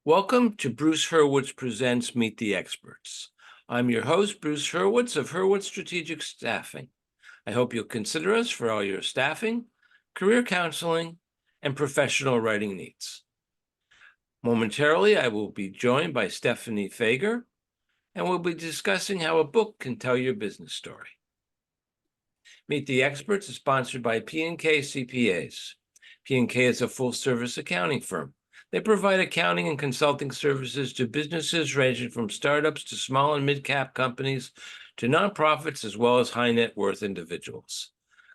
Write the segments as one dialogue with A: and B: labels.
A: Welcome to Bruce Hurwitz Presents Meet the Experts. I'm your host, Bruce Hurwitz of Hurwitz Strategic Staffing. I hope you'll consider us for all your staffing, career counseling, and professional writing needs. Momentarily, I will be joined by Stephanie Feger, and we'll be discussing how a book can tell your business story. Meet the Experts is sponsored by P&K CPAs. P&K is a full-service accounting firm. They provide accounting and consulting services to businesses ranging from startups to small and mid-cap companies to nonprofits, as well as high net worth individuals.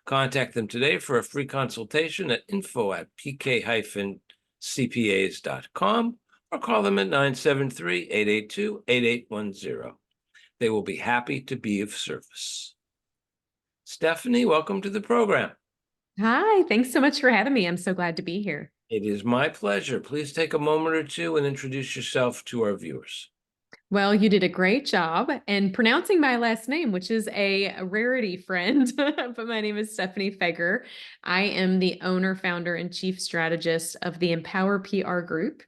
A: Contact them today for a free consultation at info@pk-cpas.com or call them at 973-882-8810. They will be happy to be of service. Stephanie, welcome to the program.
B: Hi, thanks so much for having me. I'm so glad to be here.
A: It is my pleasure. Please take a moment or two and introduce yourself to our viewers.
B: Well, you did a great job in pronouncing my last name, which is a rarity, friend. But my name is Stephanie Feger. I am the owner, founder, and chief strategist of the Empower PR Group,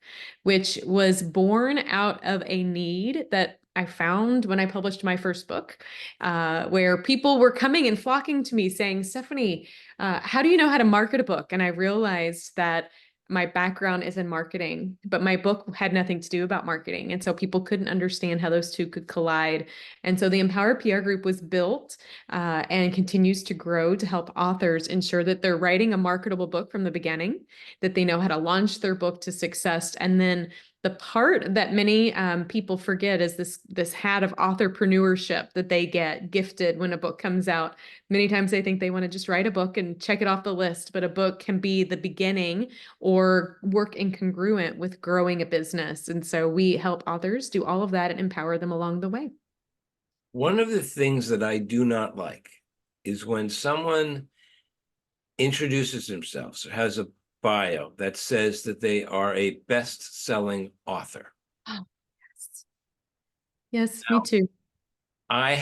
B: which was born out of a need that I found when I published my first book, where people were coming and flocking to me saying, Stephanie, how do you know how to market a book? And I realized that my background is in marketing, but my book had nothing to do about marketing. And so people couldn't understand how those two could collide. And so the Empower PR Group was built and continues to grow to help authors ensure that they're writing a marketable book from the beginning, that they know how to launch their book to success. And then the part that many people forget is this hat of authorpreneurship that they get gifted when a book comes out. Many times they think they want to just write a book and check it off the list, but a book can be the beginning or work incongruent with growing a business. And so we help authors do all of that and empower them along the way.
A: One of the things that I do not like is when someone introduces themselves or has a bio that says that they are a best-selling author.
B: Oh, yes. Yes, me
A: Now,
B: too.
A: I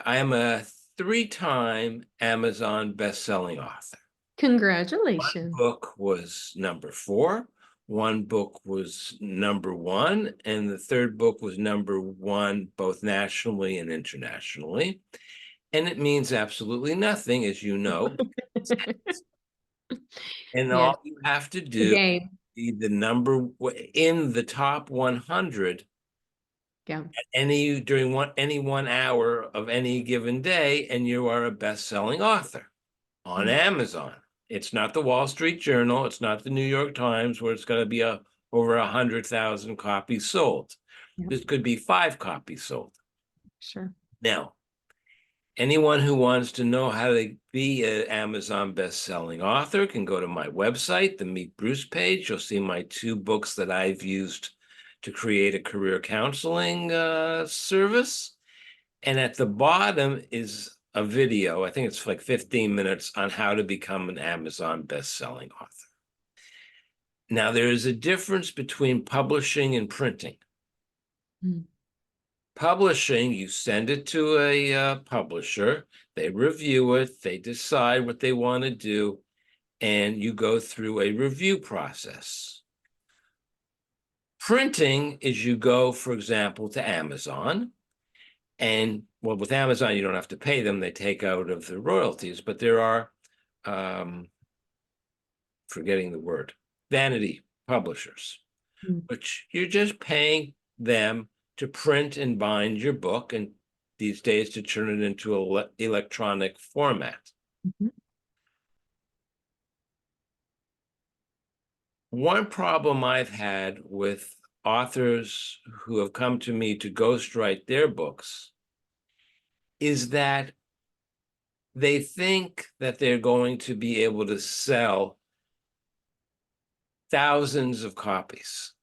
A: am a 3-time Amazon best-selling author. One
B: Congratulations.
A: book was number 4, one book was number 1, and the third book was number 1, both nationally and internationally. And it means absolutely nothing, as you know. And
B: Yes,
A: all you have to
B: the
A: do
B: game.
A: be the number in the top 100
B: Yeah.
A: during any 1 hour of any given day, and you are a best-selling author on Amazon. It's not the Wall Street Journal, it's not the New York Times, where it's going to be over 100,000 copies sold.
B: Yeah,
A: This could be 5 copies sold.
B: sure.
A: Now, anyone who wants to know how to be an Amazon best-selling author can go to my website, the Meet Bruce page. You'll see my 2 books that I've used to create a career counseling service. And at the bottom is a video, I think it's like 15 minutes, on how to become an Amazon best-selling author. Now, there is a difference between publishing and printing.
B: Mm.
A: Publishing, you send it to a publisher, they review it, they decide what they want to do, and you go through a review process. Printing is you go, for example, to Amazon, and well, with Amazon, you don't have to pay them, they take out of the royalties, but there are, forgetting the word, vanity publishers,
B: Mm.
A: which you're just paying them to print and bind your book, and these days to turn it into an electronic format.
B: Mhm.
A: One problem I've had with authors who have come to me to ghostwrite their books is that they think that they're going to be able to sell thousands of copies.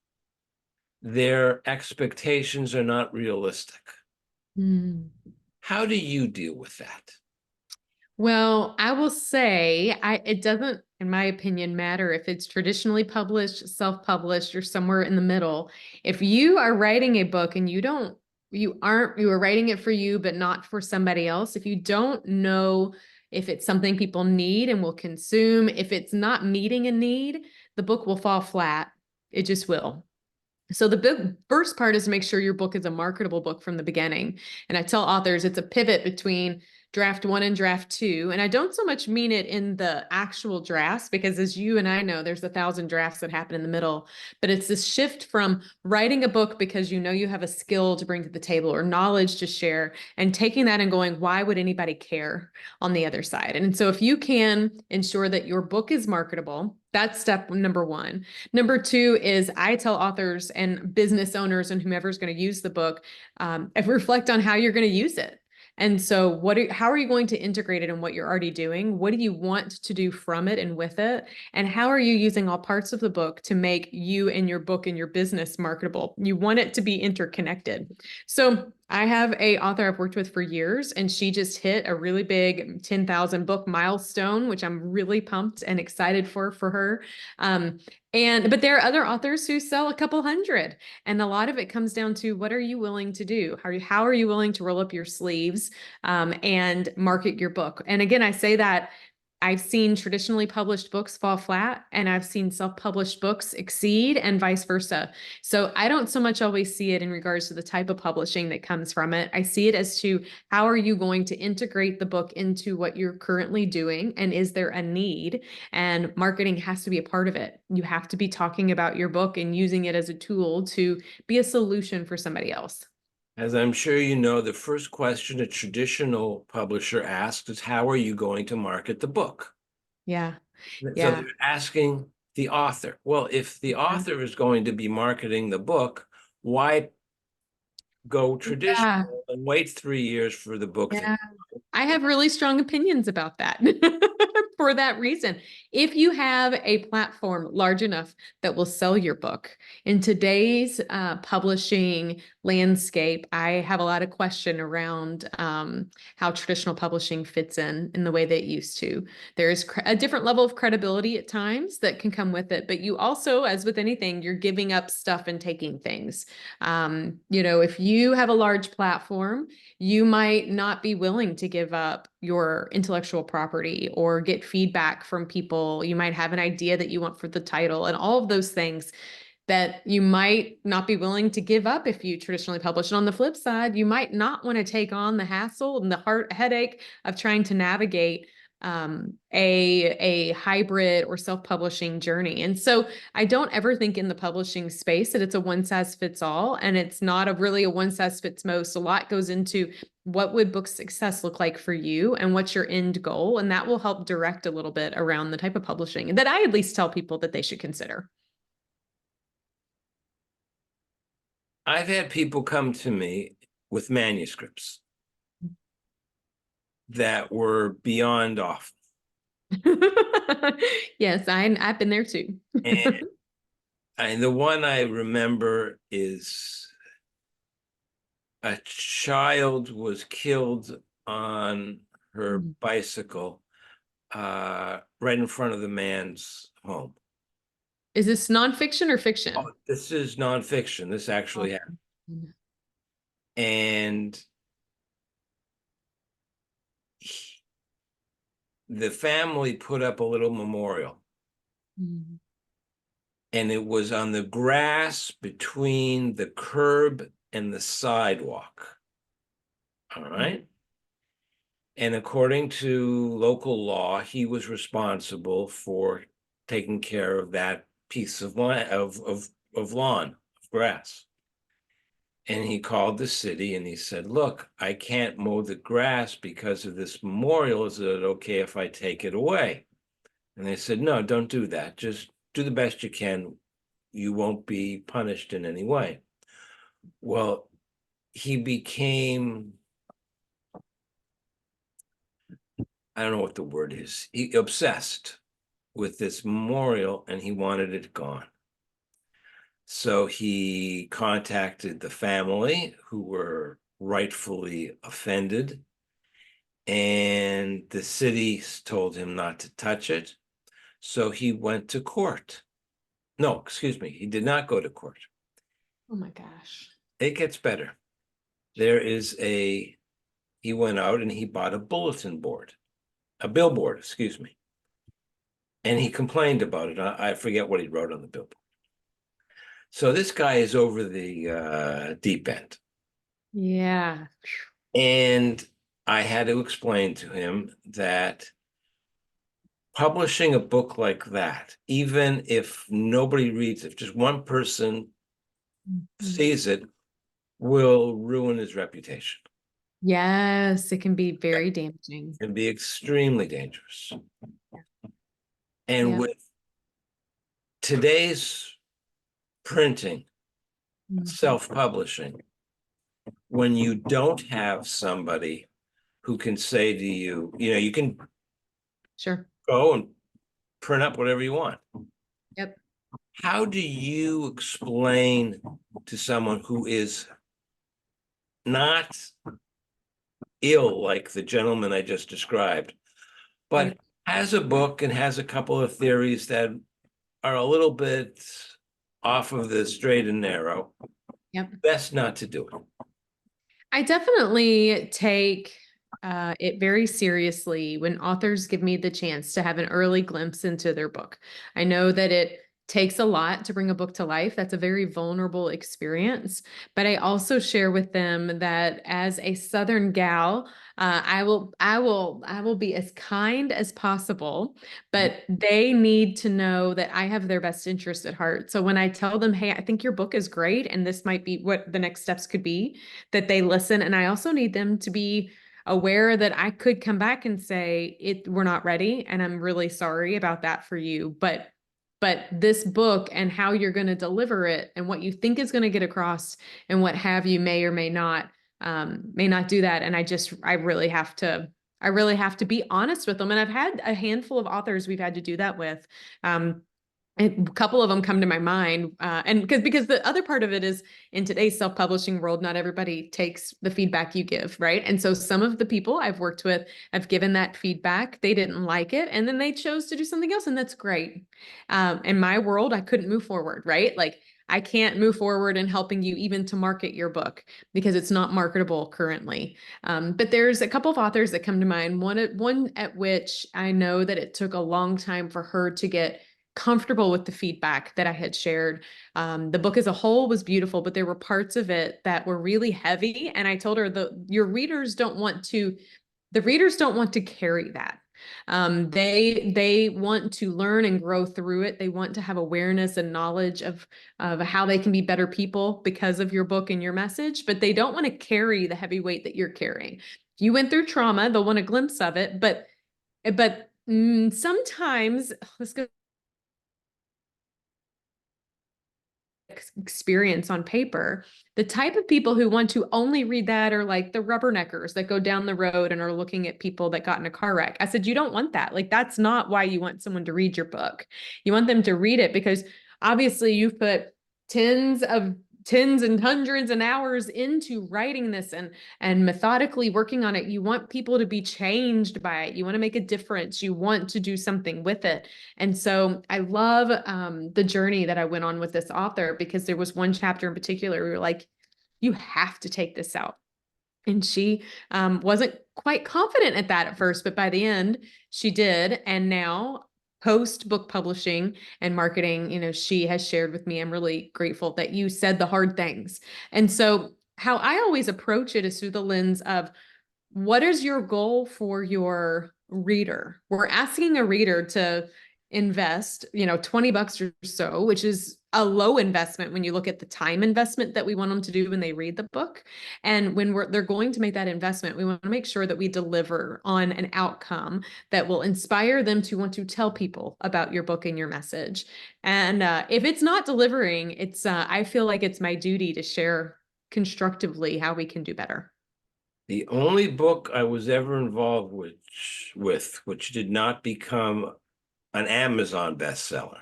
A: Their expectations are not realistic.
B: Mm.
A: How do you deal with that?
B: Well, I will say it doesn't, in my opinion, matter if it's traditionally published, self-published, or somewhere in the middle. If you are writing a book and you are writing it for you, but not for somebody else, if you don't know if it's something people need and will consume, if it's not meeting a need, the book will fall flat. It just will. So the first part is to make sure your book is a marketable book from the beginning. And I tell authors it's a pivot between draft 1 and draft 2. And I don't so much mean it in the actual drafts, because as you and I know, there's 1,000 drafts that happen in the middle. But it's this shift from writing a book because you know you have a skill to bring to the table or knowledge to share, and taking that and going, why would anybody care on the other side? And so if you can ensure that your book is marketable, that's step number 1. Number 2 is I tell authors and business owners and whomever's going to use the book, reflect on how you're going to use it. And so how are you going to integrate it in what you're already doing? What do you want to do from it and with it? And how are you using all parts of the book to make you and your book and your business marketable? You want it to be interconnected. So I have an author I've worked with for years, and she just hit a really big 10,000 book milestone, which I'm really pumped and excited for her. But there are other authors who sell a couple hundred, and a lot of it comes down to what are you willing to do? How are you willing to roll up your sleeves and market your book? And again, I say that I've seen traditionally published books fall flat, and I've seen self-published books exceed, and vice versa. So I don't so much always see it in regards to the type of publishing that comes from it. I see it as to how are you going to integrate the book into what you're currently doing, and is there a need? And marketing has to be a part of it. You have to be talking about your book and using it as a tool to be a solution for somebody else.
A: As I'm sure you know, the first question a traditional publisher asks is, how are you going to market the book?
B: Yeah.
A: So
B: Yeah.
A: they're asking the author. Well, if the author is going to be marketing the book, why go
B: Yeah.
A: traditional and wait 3 years for the book to
B: Yeah. I have really strong opinions about that for that reason. If you have a platform large enough that will sell your book in today's publishing landscape, I have a lot of question around how traditional publishing fits in the way that it used to. There is a different level of credibility at times that can come with it, but you also, as with anything, you're giving up stuff and taking things. If you have a large platform, you might not be willing to give up your intellectual property or get feedback from people. You might have an idea that you want for the title and all of those things that you might not be willing to give up if you traditionally publish. And on the flip side, you might not want to take on the hassle and the headache of trying to navigate a hybrid or self-publishing journey. And so I don't ever think in the publishing space that it's a one size fits all, and it's not really a one size fits most. A lot goes into what would book success look like for you and what's your end goal. And that will help direct a little bit around the type of publishing that I at least tell people that they should consider.
A: I've had people come to me with manuscripts that were beyond awful.
B: Yes, I've been there too.
A: And the one I remember is a child was killed on her bicycle right in front of the man's home.
B: Is this nonfiction or fiction?
A: Oh, this is nonfiction. This actually happened. And the family put up a little memorial. And it was on the grass between the curb and the sidewalk. All right. And according to local law, he was responsible for taking care of that piece of land, of lawn, of grass. And he called the city and he said, look, I can't mow the grass because of this memorial. Is it okay if I take it away? And they said, no, don't do that. Just do the best you can. You won't be punished in any way. Well, he became, I don't know what the word is, he obsessed with this memorial and he wanted it gone. So he contacted the family, who were rightfully offended, and the city told him not to touch it. So he went to court. No, excuse me, he did not go to court.
B: Oh my gosh.
A: It gets better. He went out and he bought a billboard, excuse me. And he complained about it. I forget what he wrote on the billboard. So this guy is over the deep end.
B: Yeah.
A: And I had to explain to him that publishing a book like that, even if nobody reads it, if just one person
B: Mhm.
A: sees it, will ruin his reputation
B: Yes, it can be very damaging.
A: and be extremely dangerous. And
B: Yep.
A: with today's printing,
B: Mhm.
A: self-publishing, when you don't have somebody who can say to you, you can
B: Sure.
A: go and print up whatever you want.
B: Yep.
A: How do you explain to someone who is not ill like the gentleman I just described, but
B: Right.
A: has a book and has a couple of theories that are a little bit off of the straight and narrow,
B: Yep.
A: best not to do it?
B: I definitely take it very seriously when authors give me the chance to have an early glimpse into their book. I know that it takes a lot to bring a book to life. That's a very vulnerable experience. But I also share with them that as a Southern gal, I will be as kind as possible, but they need to know that I have their best interest at heart. So when I tell them, hey, I think your book is great, and this might be what the next steps could be, that they listen. And I also need them to be aware that I could come back and say, we're not ready, and I'm really sorry about that for you. But this book and how you're going to deliver it and what you think is going to get across and what have you may or may not do that. And I really have to be honest with them. And I've had a handful of authors we've had to do that with. A couple of them come to my mind, and because the other part of it is, in today's self-publishing world, not everybody takes the feedback you give, right? And so some of the people I've worked with, I've given that feedback, they didn't like it, and then they chose to do something else, and that's great. In my world, I couldn't move forward, right? Like, I can't move forward in helping you even to market your book because it's not marketable currently. But there's a couple of authors that come to mind. One at which I know that it took a long time for her to get comfortable with the feedback that I had shared. The book as a whole was beautiful, but there were parts of it that were really heavy. And I told her, the readers don't want to carry that. They want to learn and grow through it. They want to have awareness and knowledge of how they can be better people because of your book and your message, but they don't want to carry the heavy weight that you're carrying. If you went through trauma, they'll want a glimpse of it, but sometimes let's go experience on paper. The type of people who want to only read that are like the rubberneckers that go down the road and are looking at people that got in a car wreck. I said, you don't want that. Like, that's not why you want someone to read your book. You want them to read it because obviously you've put tens and hundreds and hours into writing this and methodically working on it. You want people to be changed by it. You want to make a difference. You want to do something with it. And so I love the journey that I went on with this author, because there was one chapter in particular we were like, you have to take this out. And she wasn't quite confident at that at first, but by the end, she did. And now, post book publishing and marketing, she has shared with me, I'm really grateful that you said the hard things. And so, how I always approach it is through the lens of, what is your goal for your reader? We're asking a reader to invest, $20 or so, which is a low investment when you look at the time investment that we want them to do when they read the book. And when they're going to make that investment, we want to make sure that we deliver on an outcome that will inspire them to want to tell people about your book and your message. And if it's not delivering, I feel like it's my duty to share constructively how we can do better.
A: The only book I was ever involved which did not become an Amazon bestseller.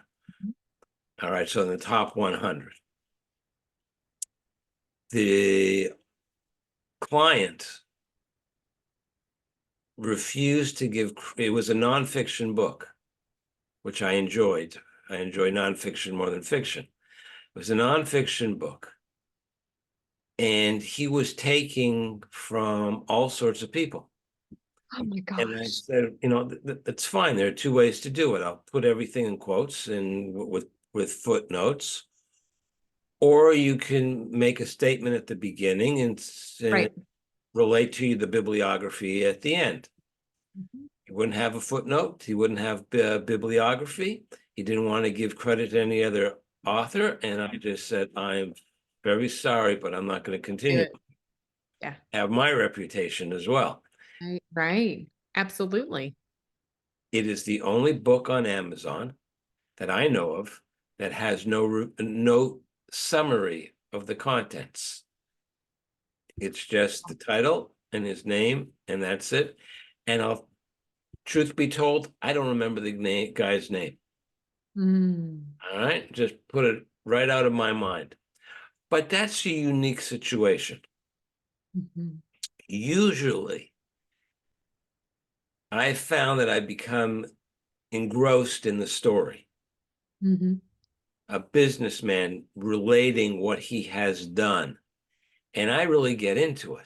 A: All right, so in the top 100, the client refused to give. It was a nonfiction book, which I enjoyed. I enjoy nonfiction more than fiction. It was a nonfiction book, and he was taking from all sorts of people.
B: Oh my
A: And I
B: gosh.
A: said, that's fine. There are two ways to do it. I'll put everything in quotes and with footnotes, Or you can make a statement at the beginning and
B: Right.
A: relate to the bibliography at the end.
B: Mhm.
A: He wouldn't have a footnote. He wouldn't have bibliography. He didn't want to give credit to any other author. And I just said, I'm very sorry, but I'm not going to
B: Do
A: continue.
B: it. Yeah.
A: Have my reputation as well.
B: Right. Right. Absolutely.
A: It is the only book on Amazon that I know of that has no summary of the contents. It's just the title and his name, and that's it. And truth be told, I don't remember the guy's name.
B: Mm.
A: All right, just put it right out of my mind. But that's a unique situation.
B: Mhm.
A: Usually, I found that I become engrossed in the story.
B: Mhm.
A: A businessman relating what he has done, and I really get into it.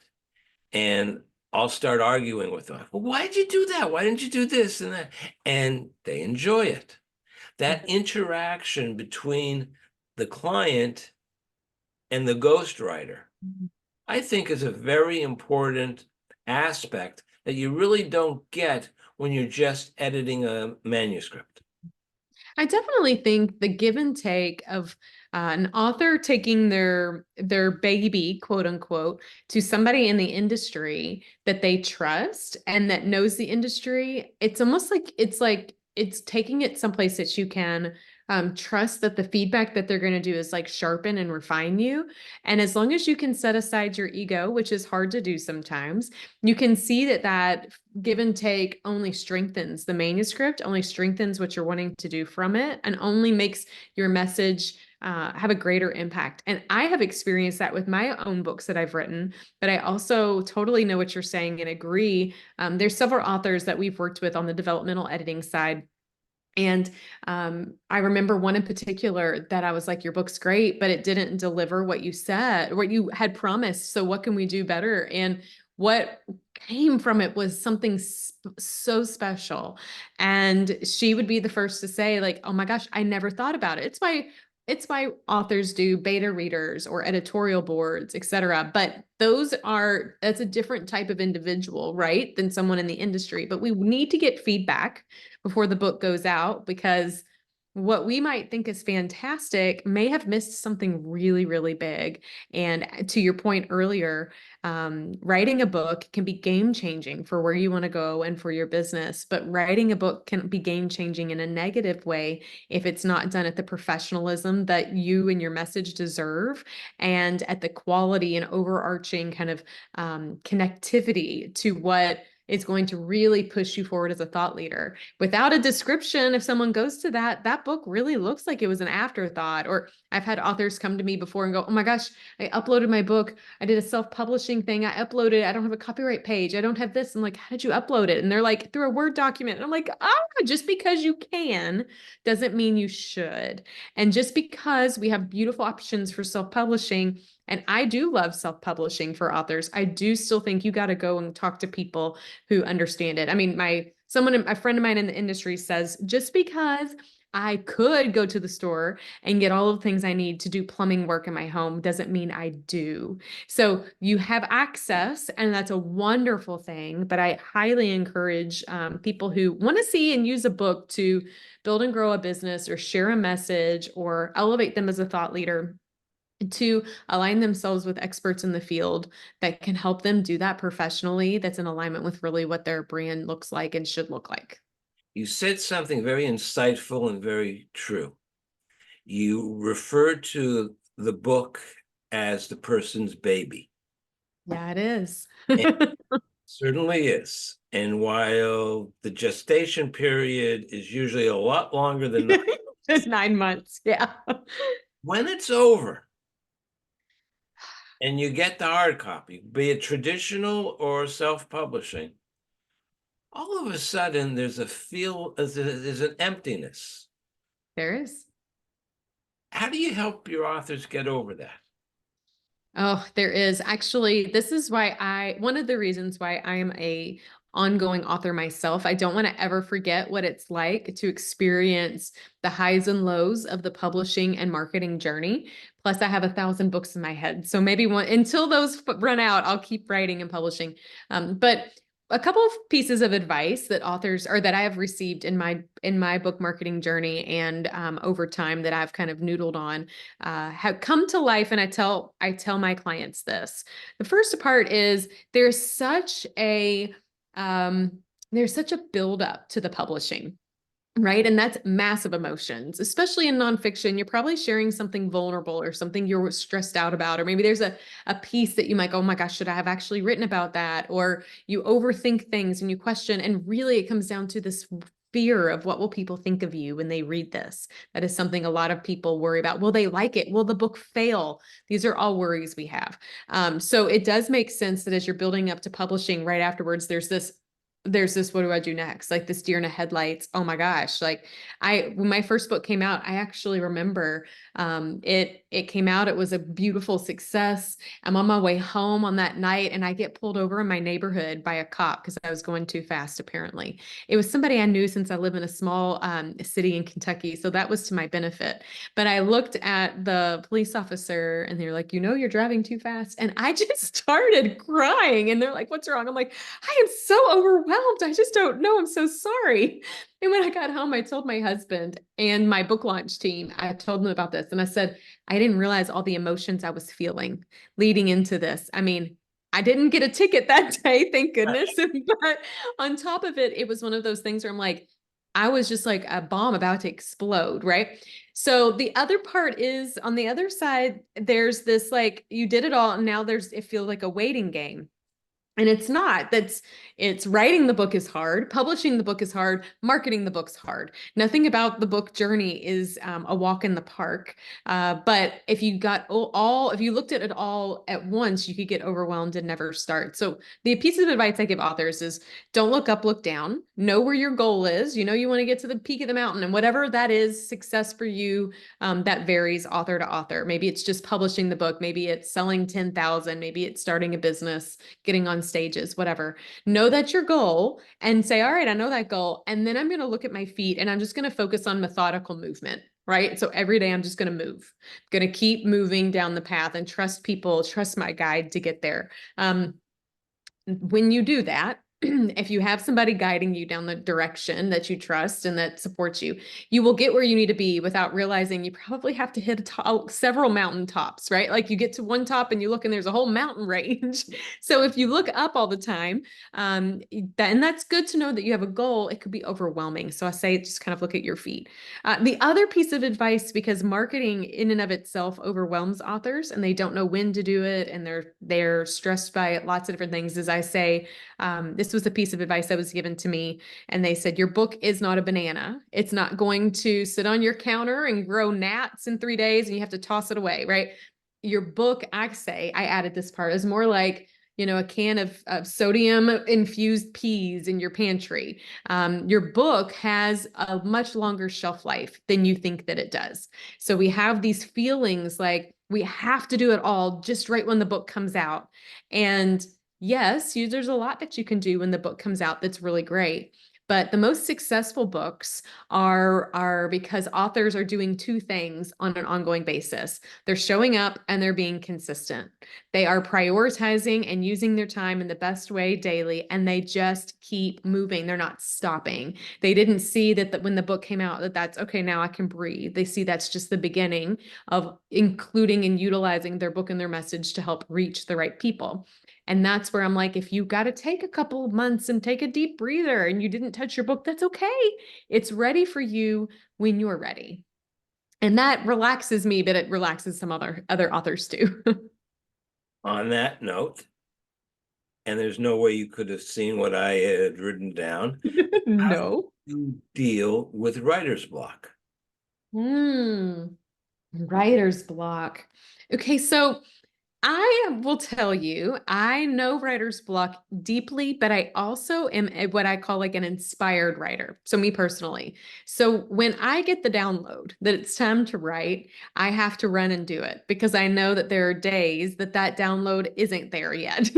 A: And I'll start arguing with them. Well, why did you do that? Why didn't you do this and that? And they enjoy it. That interaction between the client and the ghostwriter,
B: Mhm.
A: I think, is a very important aspect that you really don't get when you're just editing a manuscript.
B: I definitely think the give and take of an author taking their baby, quote unquote, to somebody in the industry that they trust and that knows the industry. It's almost like it's taking it someplace that you can trust that the feedback that they're going to do is like sharpen and refine you. And as long as you can set aside your ego, which is hard to do sometimes, you can see that give and take only strengthens the manuscript, only strengthens what you're wanting to do from it, and only makes your message have a greater impact. And I have experienced that with my own books that I've written, but I also totally know what you're saying and agree. There's several authors that we've worked with on the developmental editing side. And I remember one in particular that I was like, your book's great, but it didn't deliver what you said, what you had promised. So what can we do better? And what came from it was something so special. And she would be the first to say, like, oh my gosh, I never thought about it. It's why authors do beta readers or editorial boards, et cetera. But that's a different type of individual, right? Than someone in the industry. But we need to get feedback before the book goes out, because what we might think is fantastic may have missed something really, really big. And to your point earlier, writing a book can be game changing for where you want to go and for your business. But writing a book can be game changing in a negative way if it's not done at the professionalism that you and your message deserve, and at the quality and overarching kind of connectivity to what is going to really push you forward as a thought leader. Without a description, if someone goes to that book really looks like it was an afterthought. Or I've had authors come to me before and go, oh my gosh, I uploaded my book. I did a self-publishing thing. I uploaded, I don't have a copyright page. I don't have this. I'm like, how did you upload it? And they're like, through a Word document. And I'm like, just because you can doesn't mean you should. And just because we have beautiful options for self-publishing, and I do love self-publishing for authors, I do still think you got to go and talk to people who understand it. I mean, a friend of mine in the industry says, just because I could go to the store and get all of the things I need to do plumbing work in my home doesn't mean I do. So you have access, and that's a wonderful thing. But I highly encourage people who want to see and use a book to build and grow a business, or share a message, or elevate them as a thought leader, to align themselves with experts in the field that can help them do that professionally, that's in alignment with really what their brand looks like and should look like.
A: You said something very insightful and very true. You referred to the book as the person's baby.
B: Yeah, it is.
A: It certainly is. And while the gestation period is usually a lot longer than
B: Just 9 months. Yeah.
A: when it's over and you get the hard copy, be it traditional or self-publishing, all of a sudden there's there's an emptiness.
B: There is.
A: How do you help your authors get over that?
B: Oh, there is. Actually, this is one of the reasons why I am a ongoing author myself. I don't want to ever forget what it's like to experience the highs and lows of the publishing and marketing journey. Plus, I have 1,000 books in my head. So maybe until those run out, I'll keep writing and publishing. But a couple of pieces of advice that authors or that I have received in my book marketing journey and over time that I've kind of noodled on have come to life, and I tell my clients this. The first part is there's such a buildup to the publishing. Right. And that's massive emotions, especially in nonfiction. You're probably sharing something vulnerable or something you're stressed out about, or maybe there's a piece that you might go, oh my gosh, should I have actually written about that? Or you overthink things and you question. And really, it comes down to this fear of what will people think of you when they read this. That is something a lot of people worry about. Will they like it? Will the book fail? These are all worries we have. So it does make sense that as you're building up to publishing right afterwards, there's this, what do I do next? Like this deer in the headlights. Oh my gosh. Like when my first book came out, I actually remember it came out, it was a beautiful success. I'm on my way home on that night and I get pulled over in my neighborhood by a cop because I was going too fast, apparently. It was somebody I knew since I live in a small city in Kentucky. So that was to my benefit. But I looked at the police officer and they're like, you're driving too fast. And I just started crying and they're like, what's wrong? I'm like, I am so overwhelmed. I just don't know. I'm so sorry. And when I got home, I told my husband and my book launch team, I told them about this. And I said, I didn't realize all the emotions I was feeling leading into this. I mean, I didn't get a ticket that day, thank goodness. But on top of it, it was one of those things where I'm like, I was just like a bomb about to explode, right? So the other part is on the other side, there's this like, you did it all. And now it feels like a waiting game. And it's not. It's writing the book is hard, publishing the book is hard, marketing the book's hard. Nothing about the book journey is a walk in the park. But if you if you looked at it all at once, you could get overwhelmed and never start. So the piece of advice I give authors is don't look up, look down, know where your goal is. You want to get to the peak of the mountain, and whatever that is, success for you, that varies author to author. Maybe it's just publishing the book. Maybe it's selling 10,000. Maybe it's starting a business, getting on stages, whatever. Know that's your goal and say, all right, I know that goal. And then I'm going to look at my feet and I'm just going to focus on methodical movement, right? So every day I'm just going to move, going to keep moving down the path and trust people, trust my guide to get there. When you do that, if you have somebody guiding you down the direction that you trust and that supports you, you will get where you need to be without realizing you probably have to hit several mountain tops, right? Like you get to one top and you look and there's a whole mountain range. So if you look up all the time, and that's good to know that you have a goal, it could be overwhelming. So I say just kind of look at your feet. The other piece of advice, because marketing in and of itself overwhelms authors and they don't know when to do it and they're stressed by lots of different things, is I say, this was a piece of advice that was given to me. And they said, your book is not a banana. It's not going to sit on your counter and grow gnats in 3 days and you have to toss it away, right? Your book, I added this part, is more like, a can of sodium infused peas in your pantry. Your book has a much longer shelf life than you think that it does. So we have these feelings like we have to do it all just right when the book comes out. And yes, there's a lot that you can do when the book comes out that's really great. But the most successful books are because authors are doing two things on an ongoing basis. They're showing up and they're being consistent. They are prioritizing and using their time in the best way daily, and they just keep moving. They're not stopping. They didn't see that when the book came out, that's okay, now I can breathe. They see that's just the beginning of including and utilizing their book and their message to help reach the right people. And that's where I'm like, if you got to take a couple of months and take a deep breather and you didn't touch your book, that's okay. It's ready for you when you're ready. And that relaxes me, but it relaxes some other authors too.
A: On that note, and there's no way you could have seen what I had written down.
B: No.
A: You deal with writer's block.
B: Writer's block. Okay, so I will tell you, I know writer's block deeply, but I also am what I call like an inspired writer. So me personally. So when I get the download that it's time to write, I have to run and do it because I know that there are days that download isn't there yet,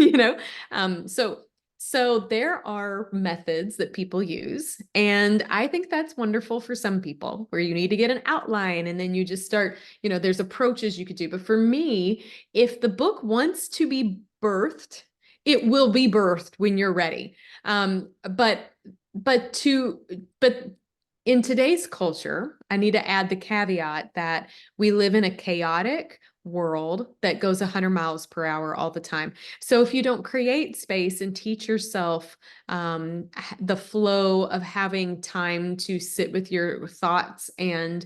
B: So So there are methods that people use, and I think that's wonderful for some people where you need to get an outline and then you just start, there's approaches you could do. But for me, if the book wants to be birthed, it will be birthed when you're ready. But in today's culture, I need to add the caveat that we live in a chaotic world that goes 100 miles per hour all the time. So if you don't create space and teach yourself the flow of having time to sit with your thoughts and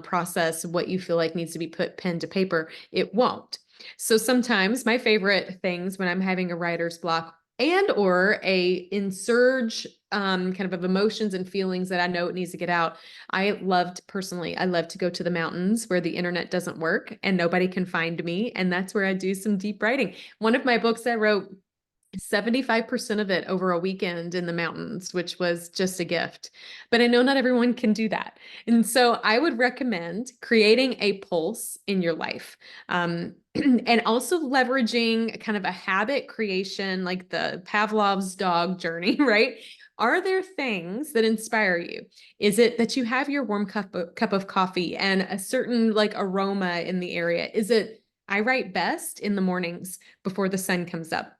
B: process what you feel like needs to be put pen to paper, it won't. So sometimes my favorite things when I'm having a writer's block and or a insurge kind of emotions and feelings that I know it needs to get out. I love to go to the mountains where the internet doesn't work and nobody can find me. And that's where I do some deep writing. One of my books I wrote, 75% of it over a weekend in the mountains, which was just a gift. But I know not everyone can do that. And so I would recommend creating a pulse in your life. And also leveraging kind of a habit creation, like the Pavlov's dog journey, right? Are there things that inspire you? Is it that you have your warm cup of coffee and a certain like aroma in the area? Is it, I write best in the mornings before the sun comes up,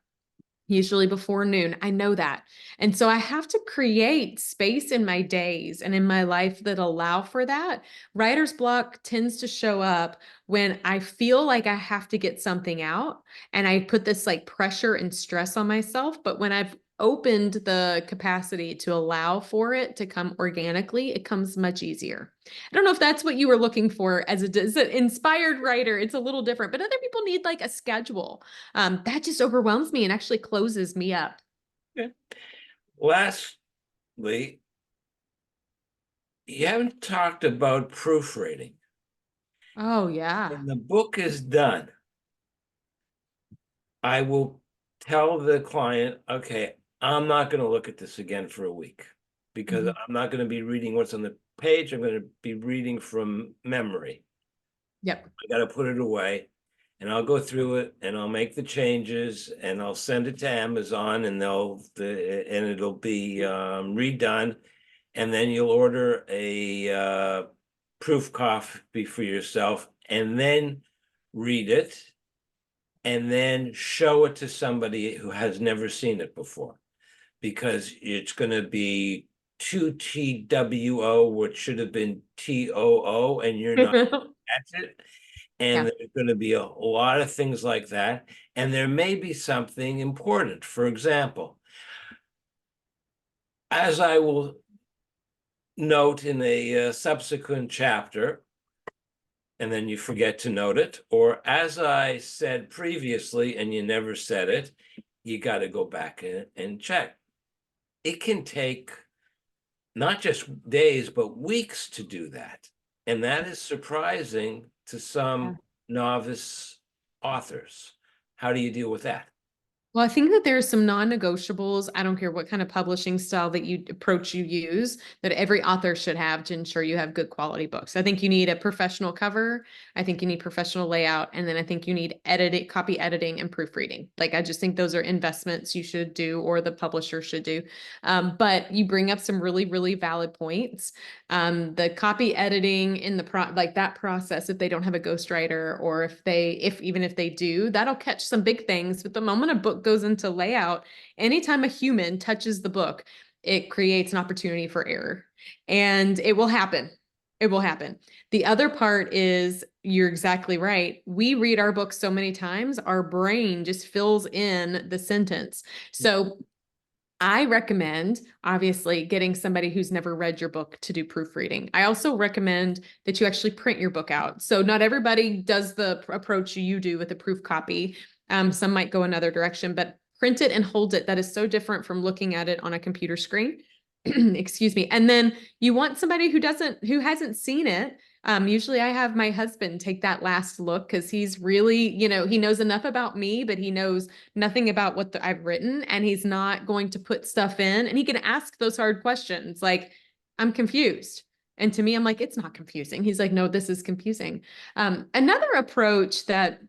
B: usually before noon. I know that. And so I have to create space in my days and in my life that allow for that. Writer's block tends to show up when I feel like I have to get something out and I put this like pressure and stress on myself. But when I've opened the capacity to allow for it to come organically, it comes much easier. I don't know if that's what you were looking for as an inspired writer. It's a little different, but other people need like a schedule. That just overwhelms me and actually closes me up.
A: Yeah. Lastly, you haven't talked about proofreading.
B: Oh, yeah.
A: When the book is done, I will tell the client, okay, I'm not going to look at this again for a week because
B: Mhm.
A: I'm not going to be reading what's on the page. I'm going to be reading from memory.
B: Yep.
A: I got to put it away and I'll go through it and I'll make the changes and I'll send it to Amazon and it'll be redone. And then you'll order a proof copy for yourself and then read it and then show it to somebody who has never seen it before, because it's going to be 2TWO, which should have been TOO, and you're not at it. And
B: Yeah.
A: there's going to be a lot of things like that. And there may be something important. For example, as I will note in a subsequent chapter, and then you forget to note it, or as I said previously and you never said it, you got to go back and check. It can take not just days, but weeks to do that. And that is surprising to some novice authors. How do you deal with that?
B: Well, I think that there's some non-negotiables. I don't care what kind of publishing style that you approach you use, that every author should have to ensure you have good quality books. I think you need a professional cover. I think you need professional layout. And then I think you need copy editing and proofreading. Like, I just think those are investments you should do or the publisher should do. But you bring up some really, really valid points. The copy editing in like that process, if they don't have a ghostwriter or even if they do, that'll catch some big things. But the moment a book goes into layout, anytime a human touches the book, it creates an opportunity for error, and it will happen. It will happen. The other part is, you're exactly right. We read our books so many times, our brain just fills in the sentence. So I recommend, obviously, getting somebody who's never read your book to do proofreading. I also recommend that you actually print your book out. So not everybody does the approach you do with a proof copy. Some might go another direction, but print it and hold it. That is so different from looking at it on a computer screen. Excuse me. And then you want somebody who hasn't seen it. Usually I have my husband take that last look because he's really, he knows enough about me, but he knows nothing about what I've written, and he's not going to put stuff in, and he can ask those hard questions like, I'm confused. And to me, I'm like, it's not confusing. He's like, no, this is confusing. Another approach that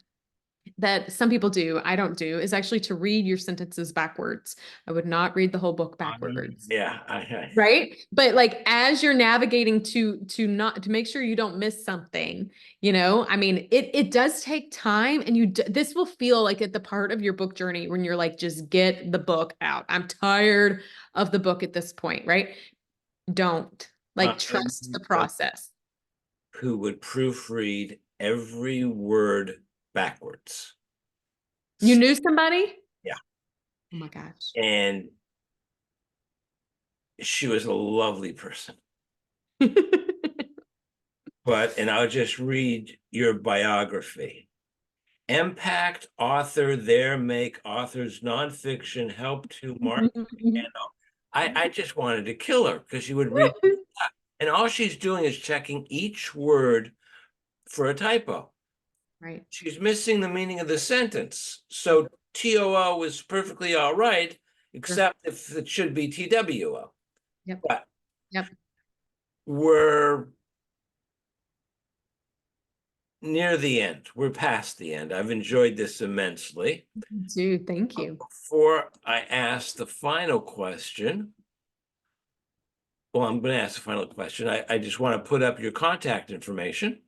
B: that some people do, I don't do, is actually to read your sentences backwards. I would not read the whole book backwards.
A: Yeah,
B: Right. But like as you're navigating to make sure you don't miss something, I mean, it does take time, and this will feel like at the part of your book journey when you're like, just get the book out. I'm tired of the book at this point, right? Don't trust the process.
A: Who would proofread every word backwards.
B: You knew somebody?
A: Yeah.
B: Oh my gosh.
A: And she was a lovely person. And I'll just read your biography. emPact, author, there make authors nonfiction, help to market. I just wanted to kill her because she would read, and all she's doing is checking each word for a typo.
B: Right.
A: She's missing the meaning of the sentence. So TOO is perfectly all right, except if it should be TWO.
B: Yep.
A: But
B: Yep.
A: we're near the end. We're past the end. I've enjoyed this immensely.
B: Dude, thank you.
A: Before I ask the final question, well, I'm going to ask the final question. I just want to put up your contact information.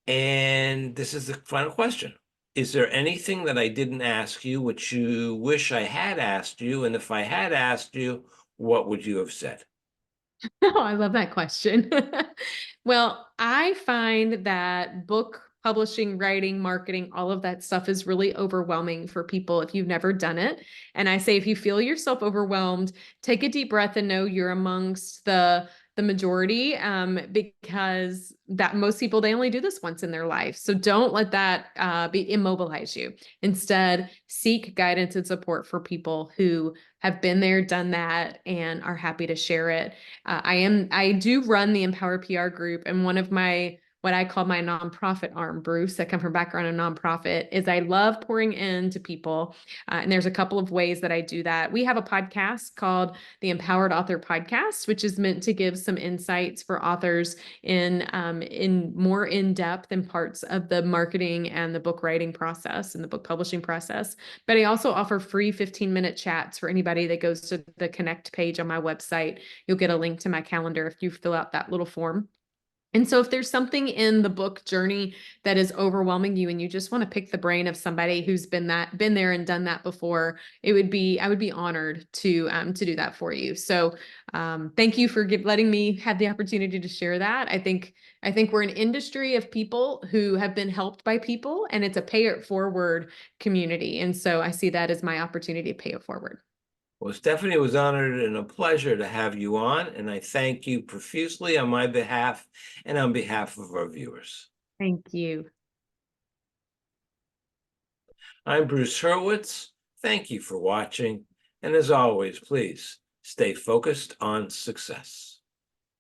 A: And this is the final question. Is there anything that I didn't ask you which you wish I had asked you? And if I had asked you, what would you have said?
B: Oh, I love that question. Well, I find that book publishing, writing, marketing, all of that stuff is really overwhelming for people if you've never done it. And I say, if you feel yourself overwhelmed, take a deep breath and know you're amongst the majority, because that most people, they only do this once in their life. So don't let that immobilize you. Instead, seek guidance and support for people who have been there, done that, and are happy to share it. I do run the Empower PR group, and one of what I call my nonprofit arm, Bruce, I come from background in nonprofit, is I love pouring into people. And there's a couple of ways that I do that. We have a podcast called the Empowered Author Podcast, which is meant to give some insights for authors in more in-depth in parts of the marketing and the book writing process and the book publishing process. But I also offer free 15-minute chats for anybody that goes to the Connect page on my website. You'll get a link to my calendar if you fill out that little form. And so if there's something in the book journey that is overwhelming you and you just want to pick the brain of somebody who's been there and done that before, I would be honored to do that for you. So thank you for letting me have the opportunity to share that. I think we're an industry of people who have been helped by people, and it's a pay it forward community. And so I see that as my opportunity to pay it forward.
A: Well, Stephanie, it was honored and a pleasure to have you on, and I thank you profusely on my behalf and on behalf of our viewers.
B: Thank you.
A: I'm Bruce Hurwitz. Thank you for watching, and as always, please stay focused on success.